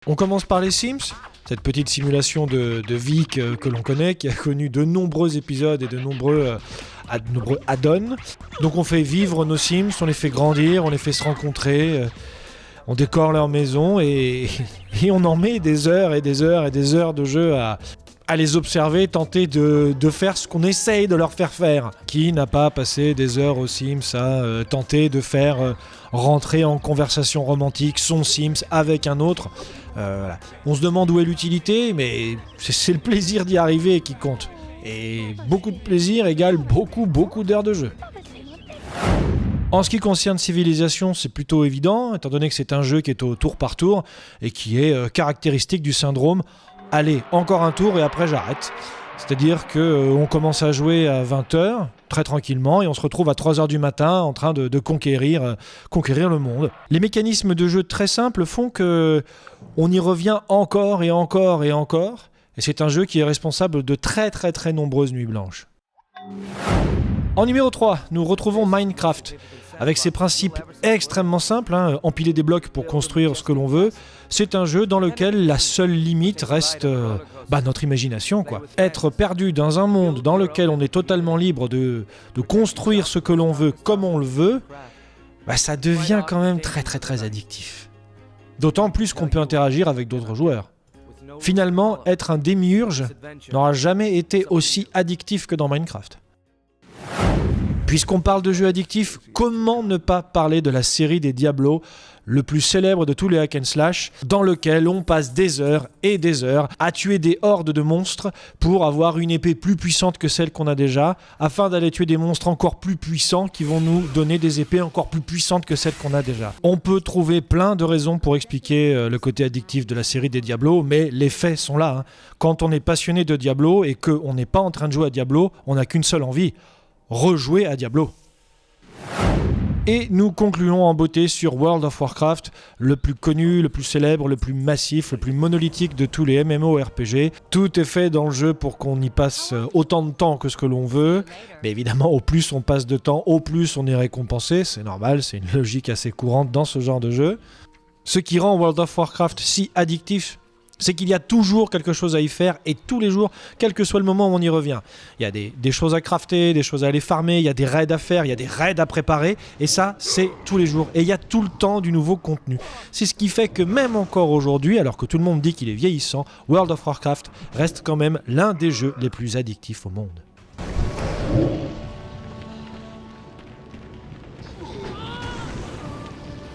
On commence par les Sims, cette petite simulation de vie que l'on connaît, qui a connu de nombreux épisodes et de nombreux add-ons. Donc on fait vivre nos Sims, on les fait grandir, on les fait se rencontrer, on décore leur maison et on en met des heures et des heures et des heures de jeu à les observer, tenter de faire ce qu'on essaye de leur faire faire. Qui n'a pas passé des heures aux Sims à tenter de faire rentrer en conversation romantique son Sims avec un autre. Voilà. On se demande où est l'utilité, mais c'est le plaisir d'y arriver qui compte. Et beaucoup de plaisir égale beaucoup d'heures de jeu. En ce qui concerne Civilization, c'est plutôt évident, étant donné que c'est un jeu qui est au tour par tour et qui est caractéristique du syndrome « Allez, encore un tour et après j'arrête ». C'est-à-dire qu'on commence à jouer à 20h, très tranquillement, et on se retrouve à 3h du matin en train de conquérir le monde. Les mécanismes de jeu très simples font qu'on y revient encore et encore et encore, et c'est un jeu qui est responsable de très nombreuses nuits blanches. En numéro 3, nous retrouvons Minecraft. Avec ses principes extrêmement simples, empiler des blocs pour construire ce que l'on veut, c'est un jeu dans lequel la seule limite reste notre imagination, quoi. Être perdu dans un monde dans lequel on est totalement libre de construire ce que l'on veut comme on le veut, ça devient quand même très addictif. D'autant plus qu'on peut interagir avec d'autres joueurs. Finalement, être un démiurge n'aura jamais été aussi addictif que dans Minecraft. Puisqu'on parle de jeux addictifs, comment ne pas parler de la série des Diablo, le plus célèbre de tous les hack and slash, dans lequel on passe des heures et des heures à tuer des hordes de monstres pour avoir une épée plus puissante que celle qu'on a déjà, afin d'aller tuer des monstres encore plus puissants qui vont nous donner des épées encore plus puissantes que celles qu'on a déjà. On peut trouver plein de raisons pour expliquer le côté addictif de la série des Diablo, mais les faits sont là. Quand on est passionné de Diablo et qu'on n'est pas en train de jouer à Diablo, on n'a qu'une seule envie: rejouer à Diablo. Et nous concluons en beauté sur World of Warcraft, le plus connu, le plus célèbre, le plus massif, le plus monolithique de tous les MMORPG. Tout est fait dans le jeu pour qu'on y passe autant de temps que ce que l'on veut, mais évidemment au plus on passe de temps, au plus on est récompensé, c'est normal, c'est une logique assez courante dans ce genre de jeu. Ce qui rend World of Warcraft si addictif, c'est qu'il y a toujours quelque chose à y faire, et tous les jours, quel que soit le moment où on y revient. Il y a des choses à crafter, des choses à aller farmer, il y a des raids à faire, il y a des raids à préparer, et ça, c'est tous les jours. Et il y a tout le temps du nouveau contenu. C'est ce qui fait que même encore aujourd'hui, alors que tout le monde dit qu'il est vieillissant, World of Warcraft reste quand même l'un des jeux les plus addictifs au monde.